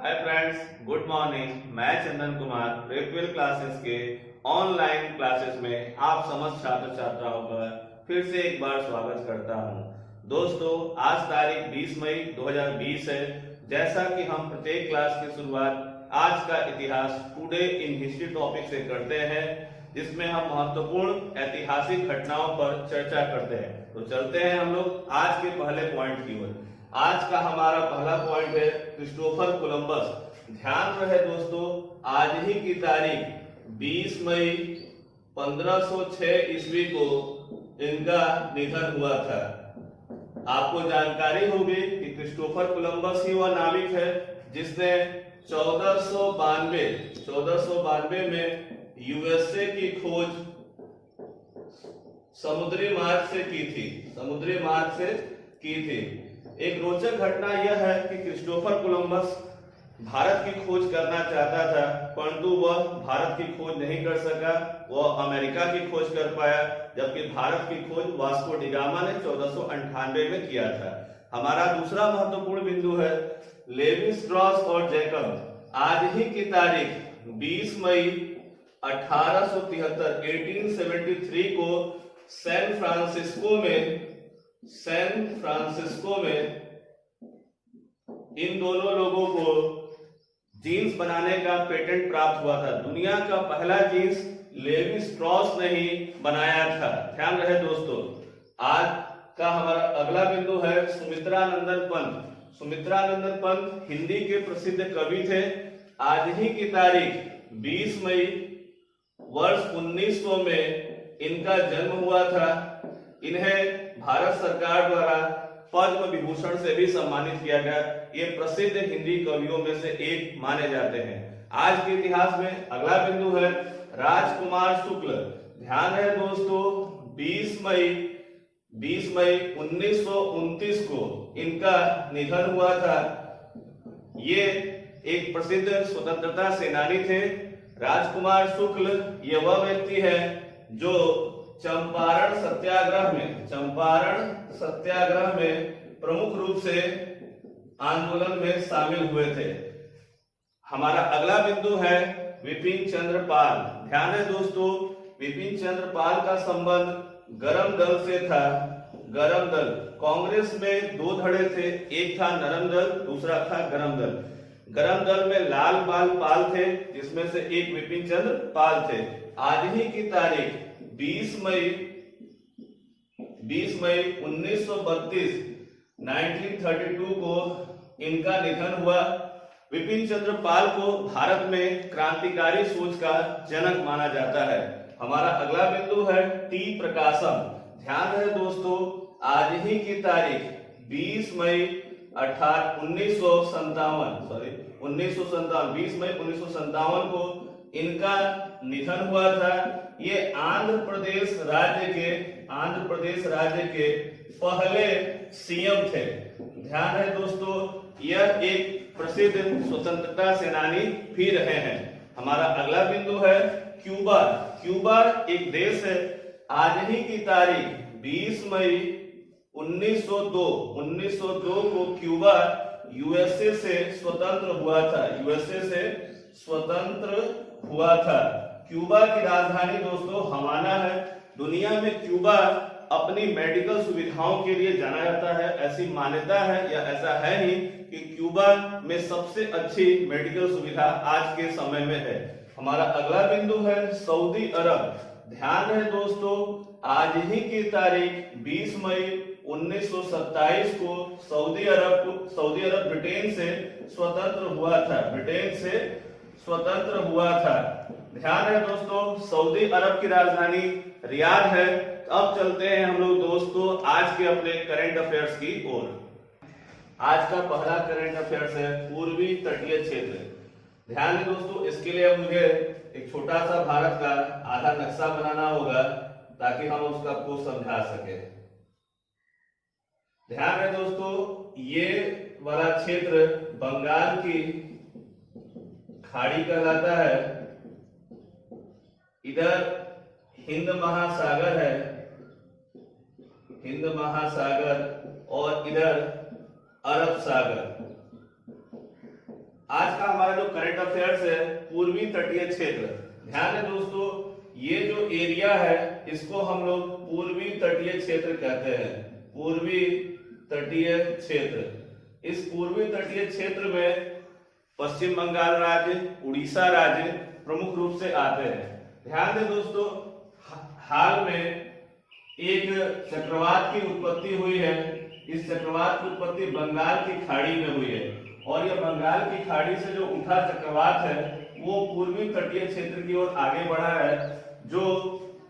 Hi friends, good morning. मैं Chandan Kumar प्रेपवेल classes के online classes में आप समस्त छात्र छात्राओं का फिर से एक बार स्वागत करता हूं। दोस्तों, आज तारीख 20 मई 2020 है। जैसा कि हम प्रत्येक क्लास की शुरुआत आज का इतिहास टुडे इन हिस्ट्री टॉपिक से करते हैं, जिसमें हम महत्वपूर्ण ऐतिहासिक घटनाओं पर चर्चा करते हैं। तो चलते हैं हम लोग आज के पहले पॉइंट की ओर। आज का हमारा पहला पॉइंट है क्रिस्टोफर कोलंबस। ध्यान रहे दोस्तों, आज ही की तारीख 20 मई 1506 ईस्वी को इनका निधन हुआ था। आपको जानकारी होगी कि क्रिस्टोफर कोलंबस ही वह नाविक है जिसने 1492 में यूएसए की खोज समुद्री मार्ग से की थी। एक रोचक घटना यह है कि क्रिस्टोफर कोलंबस भारत की खोज करना चाहता था, परंतु वह भारत की खोज नहीं कर सका। वह अमेरिका की खोज कर पाया, जबकि भारत की खोज वास्को डी गामा ने 1498 में किया था। हमारा दूसरा महत्वपूर्ण बिंदु है लेवी स्ट्रॉस और जैकब। आज ही की तारीख 20 मई 1873 को सैन फ्रांसिस्को में इन दोनों लोगों को जीन्स बनाने का पेटेंट प्राप्त हुआ था। दुनिया का पहला जीन्स लेवी स्ट्रॉस ने ही बनाया था। ध्यान रहे दोस्तों। आज का हमारा अगला बिंदु है सुमित्रानंदन पंत। सुमित्रानंदन पंत हिंदी के प्रसिद्ध कवि थे। आज ही की तारीख 20 मई वर्ष 1900 में इनका जन्म हुआ था। इन्हें भारत सरकार द्वारा पद्म विभूषण से भी सम्मानित किया गया। ये प्रसिद्ध हिंदी कवियों में से एक माने जाते हैं। आज के इतिहास में अगला बिंदु है राजकुमार शुक्ल। ध्यान है दोस्तों, 20 मई 1929 को इनका निधन हुआ था। ये एक प्रसिद्ध स्वतंत्रता सेनानी थे। राजकुमार शुक्ल ये वह व्यक्ति है जो चंपारण सत्याग्रह में प्रमुख रूप से आंदोलन में शामिल हुए थे। हमारा अगला बिंदु है विपिन चंद्र पाल। ध्यान है दोस्तों, विपिन चंद्र पाल का संबंध गरम दल से था। गरम दल कांग्रेस में दो धड़े थे, एक था नरम दल, दूसरा था गरम दल। गरम दल में लाल बाल पाल थे, जिसमें से एक विपिन चंद्र पाल थे। आज ही की तारीख 20 मई 1932 को इनका निधन हुआ। विपिन चंद्र पाल को भारत में क्रांतिकारी सोच का जनक माना जाता है। हमारा अगला बिंदु है टी प्रकाशम। ध्यान रहे दोस्तों, आज ही की तारीख 20 मई 1957 को इनका निधन हुआ था। ये आंध्र प्रदेश राज्य के पहले सीएम थे। ध्यान है दोस्तों, यह एक प्रसिद्ध स्वतंत्रता सेनानी भी रहे हैं। हमारा अगला बिंदु है क्यूबा। क्यूबा एक देश है। आज ही की तारीख 20 मई 1902 को क्यूबा यूएसए से स्वतंत्र हुआ था। क्यूबा की राजधानी दोस्तों हवाना है। दुनिया में क्यूबा अपनी मेडिकल सुविधाओं के लिए जाना जाता है। ऐसी मान्यता है या ऐसा है ही कि क्यूबा में सबसे अच्छी मेडिकल सुविधा आज के समय में है। हमारा अगला बिंदु है सऊदी अरब। ध्यान है दोस्तों, आज ही की तारीख 20 मई 1927 को सऊदी अरब ब्रिटेन से स्वतंत्र हुआ था। ध्यान है दोस्तों, सऊदी अरब की राजधानी रियाद है। अब चलते हैं हम लोग दोस्तों आज के अपने करंट अफेयर्स की ओर। आज का पहला करंट अफेयर्स है पूर्वी तटीय क्षेत्र। ध्यान है दोस्तों, इसके लिए मुझे एक छोटा सा भारत का आधा नक्शा बनाना होगा ताकि हम उसका आपको समझा सके। ध्यान है दोस्तों, ये वाला क्षेत्र बंगाल की खाड़ी कहलाता है। इधर हिंद महासागर और इधर अरब सागर। आज का हमारा जो करंट अफेयर्स है पूर्वी तटीय क्षेत्र। ध्यान है दोस्तों, ये जो एरिया है इसको हम लोग पूर्वी तटीय क्षेत्र कहते हैं। पूर्वी तटीय क्षेत्र। इस पूर्वी तटीय क्षेत्र में पश्चिम बंगाल राज्य, उड़ीसा राज्य प्रमुख रूप से आते हैं। ध्यान दें दोस्तों, हाल में एक चक्रवात की उत्पत्ति हुई है। इस चक्रवात की उत्पत्ति बंगाल की खाड़ी में हुई है और यह बंगाल की खाड़ी से जो उठा चक्रवात है वो पूर्वी तटीय क्षेत्र की ओर आगे बढ़ा है, जो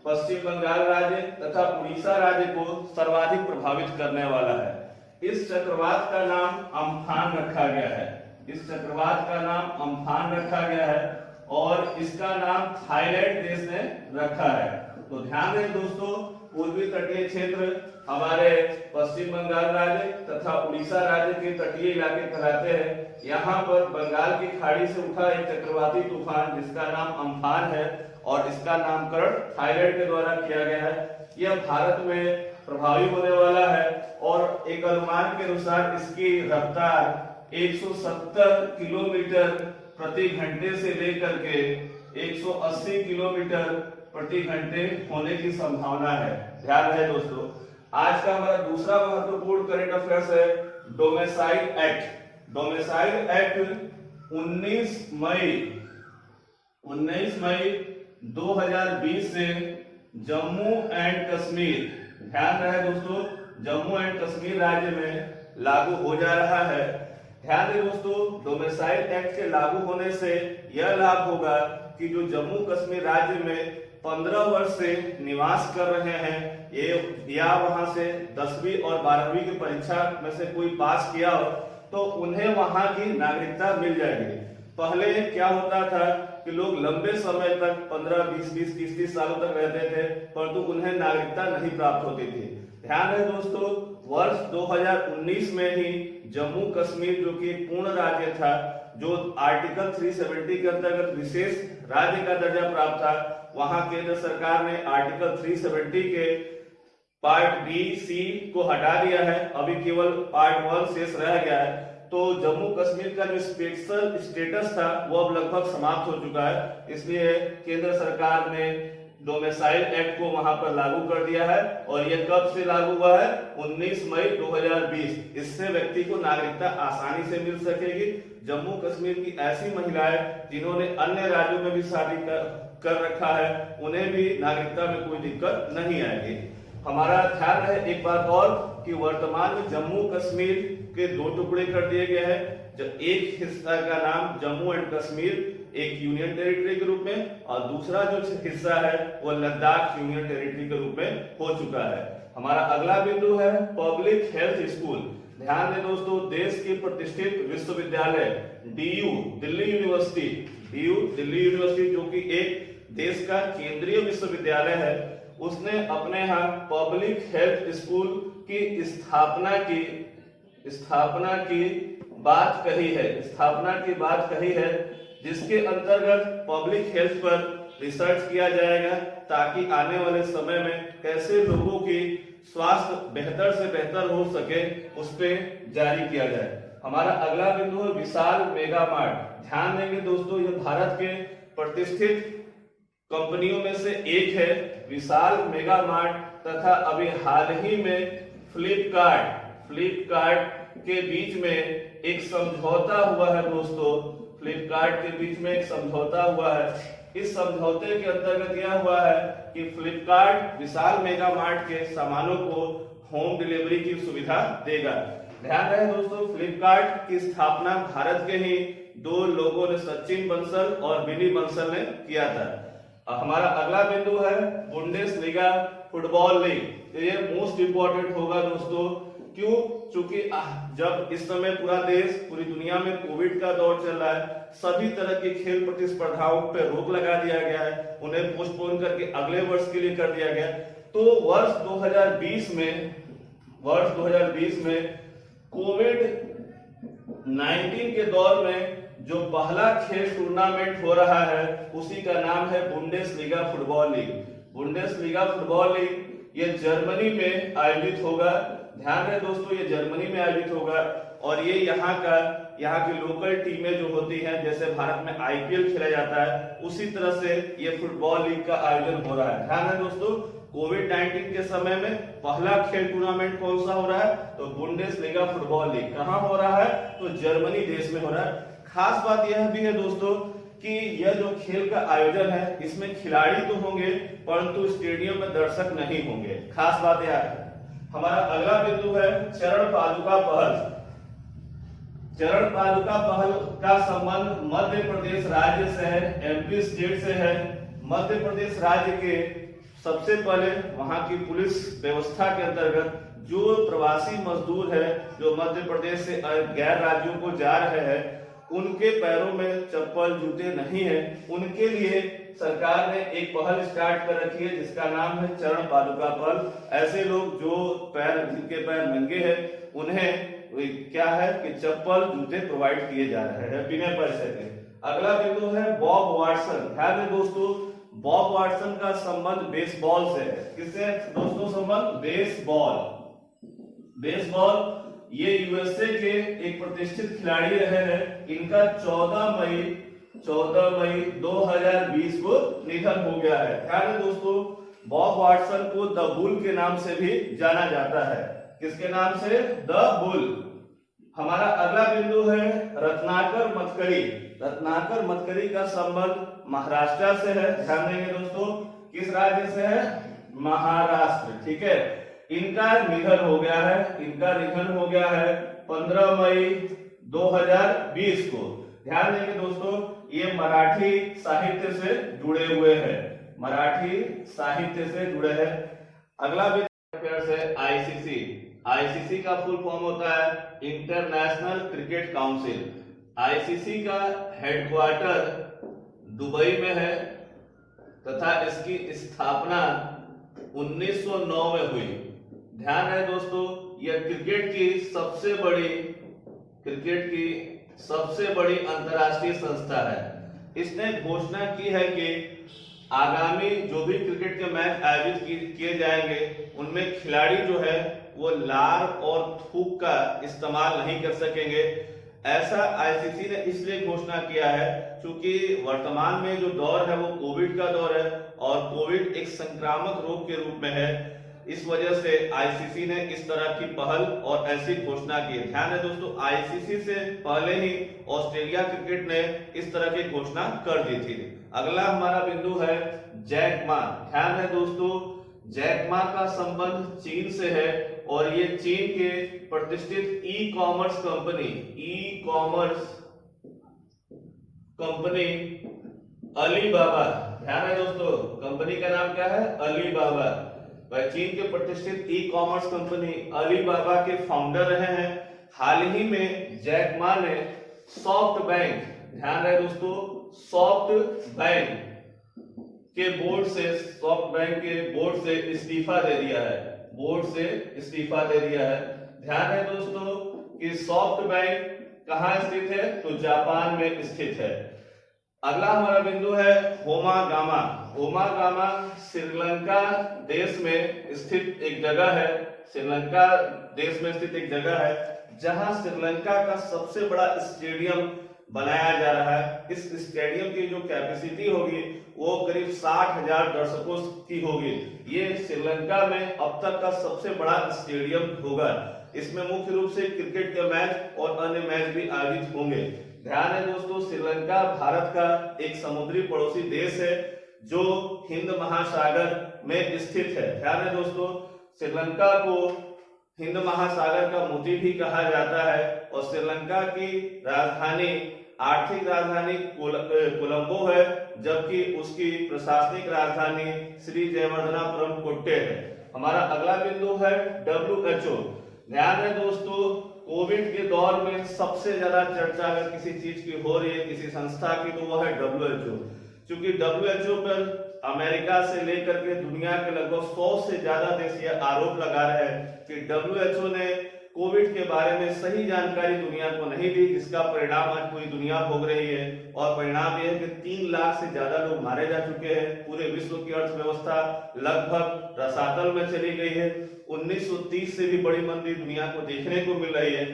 पश्चिम बंगाल राज्य तथा उड़ीसा राज्य को सर्वाधिक प्रभावित करने वाला है। इस चक्रवात का नाम अम्फान रखा गया है। इस चक्रवात का नाम अम्फान रखा गया है और इसका नाम थाईलैंड देश ने रखा है। तो ध्यान दें दोस्तों, पूर्वी तटीय क्षेत्र हमारे पश्चिम बंगाल राज्य तथा उड़ीसा राज्य के तटीय इलाके कहलाते हैं। यहाँ पर बंगाल की खाड़ी से उठा एक चक्रवाती तूफान जिसका नाम अम्फान है और इसका नामकरण थाईलैंड के द्वारा किया गया है। यह भारत में प्रभावी होने वाला है और एक अनुमान के अनुसार इसकी रफ्तार 170 किलोमीटर प्रति घंटे से लेकर के 180 किलोमीटर प्रति घंटे होने की संभावना है। ध्यान रहे दोस्तों, आज का हमारा दूसरा महत्वपूर्ण करंट अफेयर्स है डोमेसाइल एक्ट। डोमेसाइल एक्ट 19 मई 2020 से जम्मू एंड कश्मीर, ध्यान रहे दोस्तों, जम्मू एंड कश्मीर राज्य में लागू हो जा रहा है। ध्यान दें दोस्तों, डोमेसाइल एक्ट के लागू होने से यह लाभ होगा कि जो जम्मू कश्मीर राज्य में 15 वर्ष से निवास कर रहे हैं या वहां से 10वीं और 12वीं की परीक्षा में से कोई पास किया हो तो उन्हें वहां की नागरिकता मिल जाएगी। पहले क्या होता था कि लोग लंबे समय तक 15, 20, 30 सालों तक रहते थे परंतु उन्हें नागरिकता नहीं प्राप्त होती थी। ध्यान रहे दोस्तों, वर्ष 2019 में ही जम्मू कश्मीर जो कि पूर्ण राज्य था, जो आर्टिकल 370 के अंतर्गत विशेष राज्य का दर्जा प्राप्त था, वहां केंद्र सरकार ने आर्टिकल 370 के पार्ट बी सी को हटा दिया है। अभी केवल पार्ट 1 शेष रह गया है। तो जम्मू कश्मीर का जो स्पेशल स्टेटस था वो अब लगभग समाप्त हो चुका है। इसलिए केंद्र सरकार ने डोमेसाइल एक्ट को वहां पर लागू कर दिया है और यह कब से लागू हुआ है? 19 मई 2020। इससे व्यक्ति को नागरिकता आसानी से मिल सकेगी। जम्मू कश्मीर की ऐसी महिलाएं जिन्होंने अन्य राज्यों में भी शादी कर रखा है उन्हें भी नागरिकता में कोई दिक्कत नहीं आएगी। हमारा ध्यान रहे एक बात और कि वर्तमान में जम्मू कश्मीर के 2 टुकड़े कर दिए गए हैं। जब एक हिस्सा का नाम जम्मू एंड कश्मीर एक यूनियन टेरिटरी के रूप में और दूसरा जो हिस्सा है वो लद्दाख यूनियन टेरिटरी के रूप में हो चुका है। हमारा अगला बिंदु है पब्लिक हेल्थ स्कूल। ध्यान दें दोस्तों, देश की प्रतिष्ठित विश्वविद्यालय डीयू दिल्ली यूनिवर्सिटी जो कि एक देश का केंद्रीय विश्वविद्यालय है, उसने अपने यहाँ पब्लिक हेल्थ स्कूल की स्थापना की बात कही है जिसके अंतर्गत पब्लिक हेल्थ पर रिसर्च किया जाएगा ताकि आने वाले समय में कैसे लोगों की स्वास्थ्य बेहतर से बेहतर हो सके उस पर जारी किया जाए। हमारा अगला बिंदु है विशाल मेगा मार्ट। ध्यान देंगे दोस्तों, यह भारत के प्रतिष्ठित कंपनियों में से एक है विशाल मेगा मार्ट तथा अभी हाल ही में फ्लिपकार्ट के बीच में एक समझौता हुआ है दोस्तों। फ्लिपकार्ट के बीच में एक समझौता हुआ है। इस समझौते के अंतर्गत यह हुआ है कि फ्लिपकार्ट विशाल मेगा मार्ट के सामानों को होम डिलीवरी की सुविधा देगा। ध्यान रहे दोस्तों, फ्लिपकार्ट की स्थापना भारत के ही 2 लोगों ने, सचिन बंसल और विनी बंसल ने किया था। हमारा अगला बिंदु है बुंडेसलीगा फुटबॉल लीग। ये मोस्ट इंपॉर्टेंट होगा दोस्तों। क्यों? चूंकि जब इस समय पूरा देश, पूरी दुनिया में कोविड का दौर चल रहा है, सभी तरह की खेल प्रतिस्पर्धाओं पर रोक लगा दिया गया है, उन्हें पोस्टपोन करके अगले वर्ष के लिए कर दिया गया। तो वर्ष 2020 में कोविड-19 के दौर में जो पहला खेल टूर्नामेंट हो रहा है उसी का नाम है Bundesliga football league. Bundesliga football league ये जर्मनी में आयोजित होगा। ध्यान रहे दोस्तों, ये जर्मनी में आयोजित होगा और ये यहाँ की लोकल टीमें जो होती हैं, जैसे भारत में आईपीएल खेला जाता है, उसी तरह से ये फुटबॉल लीग का आयोजन हो रहा है। ध्यान है दोस्तों, कोविड-19 के समय में पहला खेल टूर्नामेंट कौन सा हो रहा है? तो बुंडेसलीगा फुटबॉल लीग। कहां हो रहा है? तो जर्मनी देश में हो रहा है। खास बात यह भी है दोस्तों कि यह जो खेल का आयोजन है, इसमें खिलाड़ी तो होंगे परंतु स्टेडियम में दर्शक नहीं होंगे। खास बात यह है। हमारा अगला बिंदु है चरण पादुका पहल। चरण पादुका पहल का संबंध मध्य प्रदेश राज्य से है, एमपी स्टेट से है। मध्य प्रदेश राज्य के सबसे पहले वहां की पुलिस व्यवस्था के अंतर्गत जो प्रवासी मजदूर है जो मध्य प्रदेश से गैर राज्यों को जा रहे हैं, उनके पैरों में चप्पल जूते नहीं है, उनके लिए सरकार ने एक पहल स्टार्ट कर रखी है जिसका नाम है चरण पादुका पहल। ऐसे लोग जिनके पैर नंगे हैं, उन्हें क्या है कि चप्पल जूते प्रोवाइड किए जा रहे हैं बिना पैसे के। अगला बिंदु है बॉब वाटसन। ध्यान दें दोस्तों, बॉब वाटसन का संबंध बेसबॉल से है। किससे दोस्तों संबंध? बेसबॉल। ये यूएसए के एक प्रतिष्ठित खिलाड़ी रहे हैं। इनका 14 मई 2020 को निधन हो गया है। ध्यान दें दोस्तों, बॉब वाटसन को द बुल के नाम से भी जाना जाता है। किसके नाम से? The bull. हमारा अगला बिंदु है रत्नाकर मतकरी। रत्नाकर मतकरी का संबंध महाराष्ट्र से है। ध्यान देंगे दोस्तों, किस राज्य से है? महाराष्ट्र। ठीक है, इनका निधन हो गया है 15 मई 2020 को। ध्यान देंगे दोस्तों, ये मराठी साहित्य से जुड़े हुए हैं। अगला है आईसीसी का फुल फॉर्म होता है इंटरनेशनल क्रिकेट काउंसिल। आईसीसी का हेडक्वार्टर दुबई में है तथा इसकी स्थापना 1909 में हुई। ध्यान है दोस्तों, यह क्रिकेट की सबसे बड़ी अंतर्राष्ट्रीय संस्था है। इसने घोषणा की है कि आगामी जो भी क्रिकेट के मैच आयोजित किए जाएंगे, उनमें खिलाड़ी जो है वो लार और थूक का इस्तेमाल नहीं कर सकेंगे। ऐसा आईसीसी ने इसलिए घोषणा किया है क्योंकि वर्तमान में जो दौर है वो कोविड का दौर है और कोविड एक संक्रामक रोग के रूप में है। इस वजह से आईसीसी ने इस तरह की पहल और ऐसी घोषणा की। ध्यान है दोस्तों, आईसीसी से पहले ही ऑस्ट्रेलिया क्रिकेट ने इस तरह की घोषणा कर दी थी। अगला हमारा बिंदु है जैक मा। ध्यान है दोस्तों, जैक मा का संबंध चीन से है और ये चीन के प्रतिष्ठित ई कॉमर्स कंपनी अलीबाबा। ध्यान है दोस्तों, कंपनी का नाम क्या है? अलीबाबा। वह चीन के प्रतिष्ठित ई कॉमर्स कंपनी अलीबाबा के फाउंडर रहे हैं। हाल ही में जैक मा ने सॉफ्ट बैंक, ध्यान रहे दोस्तों, सॉफ्ट बैंक के बोर्ड से इस्तीफा दे दिया है। ध्यान है दोस्तों कि सॉफ्ट बैंक कहां स्थित है? तो जापान में स्थित है। अगला हमारा बिंदु है होमा गामा। होमा गामा श्रीलंका देश में स्थित एक जगह है जहां श्रीलंका का सबसे बड़ा स्टेडियम बनाया जा रहा है। इस स्टेडियम की जो कैपेसिटी होगी वो करीब 60,000 दर्शकों की होगी। ये श्रीलंका में अब तक का सबसे बड़ा स्टेडियम होगा। इसमें मुख्य रूप से क्रिकेट के मैच और अन्य मैच भी आयोजित होंगे। ध्यान है दोस्तों, श्रीलंका भारत का एक समुद्री पड़ोसी देश है जो हिंद महासागर में स्थित है। ध्यान है दोस्तों, श्रीलंका को हिंद महासागर का मोती भी कहा जाता है और श्रीलंका की आर्थिक राजधानी कोलंबो है, जबकि उसकी प्रशासनिक राजधानी श्री जयवर्धनापुरम कोट्टे है। हमारा अगला बिंदु है WHO। ध्यान है दोस्तों, कोविड के दौर में सबसे ज्यादा चर्चा अगर किसी चीज की हो रही है, किसी संस्था की, तो वह है WHO। क्योंकि WHO पर अमेरिका से लेकर के दुनिया के लगभग 100 से ज्यादा देश यह आरोप लगा रहे हैं कि WHO ने कोविड के बारे में सही जानकारी दुनिया को नहीं दी, जिसका परिणाम आज पूरी दुनिया भोग रही है। और परिणाम यह है कि 3 लाख से ज्यादा लोग मारे जा चुके हैं। पूरे विश्व की अर्थव्यवस्था लगभग रसातल में चली गई है। 1930 से भी बड़ी मंदी दुनिया को देखने को मिल रही है।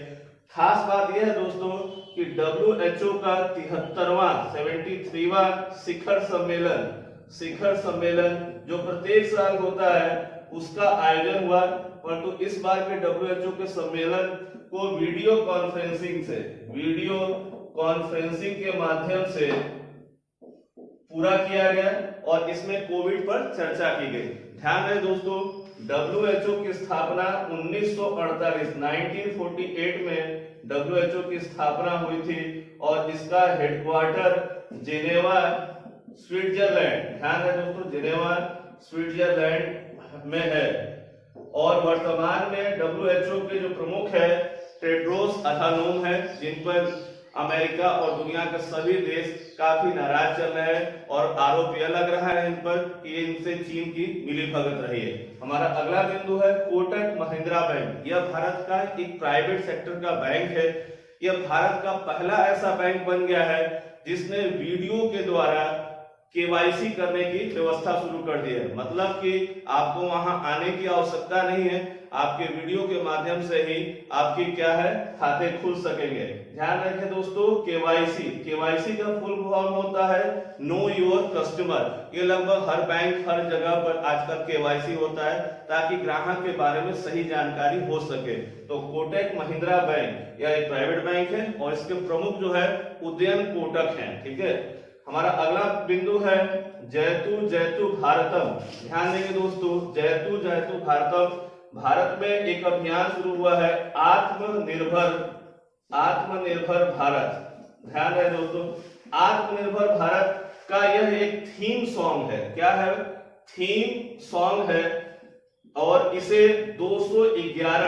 खास बात यह है दोस्तों कि WHO का 73वां शिखर सम्मेलन जो प्रत्येक साल होता है उसका आयोजन हुआ, परंतु इस बार के WHO के सम्मेलन को वीडियो कॉन्फ्रेंसिंग के माध्यम से पूरा किया गया और इसमें कोविड पर चर्चा की गई। ध्यान रहे दोस्तों, WHO की स्थापना 1948 में WHO की स्थापना हुई थी और इसका हेडक्वार्टर जेनेवा स्विट्जरलैंड, ध्यान रहे दोस्तों, जेनेवा स्विट्जरलैंड में है। और वर्तमान में WHO के जो प्रमुख है टेड्रोस अधानोम है, जिन पर अमेरिका और दुनिया के सभी देश काफी नाराज चल रहे हैं और आरोप यह लग रहा है इन पर कि इनसे चीन की मिलीभगत रही है। हमारा अगला बिंदु है कोटक महिंद्रा बैंक। यह भारत का एक प्राइवेट सेक्टर का बैंक है। यह भारत का पहला ऐसा बैंक बन गया है जिसने वीडियो के द्वारा KYC करने की व्यवस्था शुरू कर दी है। मतलब कि आपको वहां आने की आवश्यकता नहीं है, आपके वीडियो के माध्यम से ही आपकी क्या है खाते खुल सकेंगे। ध्यान रखें दोस्तों, KYC का फुल फॉर्म होता है नो योर कस्टमर। ये लगभग हर बैंक हर जगह पर आजकल KYC होता है ताकि ग्राहक के बारे में सही जानकारी हो सके। तो कोटक महिंद्रा बैंक यह एक प्राइवेट बैंक है और इसके प्रमुख जो है उदयन कोटक है। ठीक है, हमारा अगला बिंदु है जयतु भारतम। ध्यान देंगे दोस्तों, जयतु भारतम। भारत में एक अभियान शुरू हुआ है आत्मनिर्भर भारत। ध्यान रहे दोस्तों, आत्मनिर्भर भारत का यह एक थीम सॉन्ग है। क्या है? थीम सॉन्ग है और इसे 211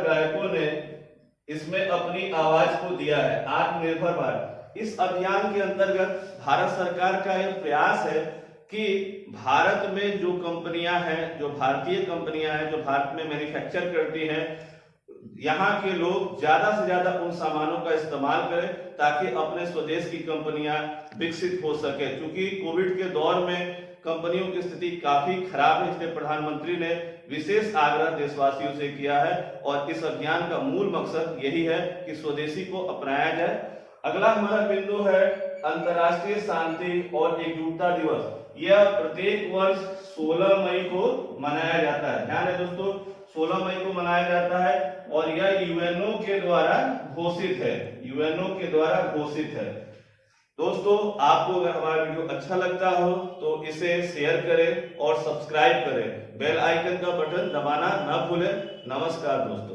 गायकों ने इसमें अपनी आवाज को दिया है। आत्मनिर्भर भारत, इस अभियान के अंतर्गत भारत सरकार का यह प्रयास है कि भारत में जो कंपनियां हैं, जो भारतीय कंपनियां हैं, जो भारत में मैन्युफैक्चर करती हैं, यहाँ के लोग ज्यादा से ज्यादा उन सामानों का इस्तेमाल करें ताकि अपने स्वदेश की कंपनियां विकसित हो सके। क्योंकि कोविड के दौर में कंपनियों की स्थिति काफी खराब है, इसलिए प्रधानमंत्री ने विशेष आग्रह देशवासियों से किया है और इस अभियान का मूल मकसद यही है कि स्वदेशी को अपनाया जाए। अगला हमारा बिंदु है अंतर्राष्ट्रीय शांति और एकजुटता दिवस। यह प्रत्येक वर्ष 16 मई को मनाया जाता है। ध्यान है दोस्तों, 16 मई को मनाया जाता है और यह यूएनओ के द्वारा घोषित है। दोस्तों, आपको अगर हमारा वीडियो अच्छा लगता हो तो इसे शेयर करें और सब्सक्राइब करें। बेल आइकन का बटन दबाना न भूलें। नमस्कार दोस्तों।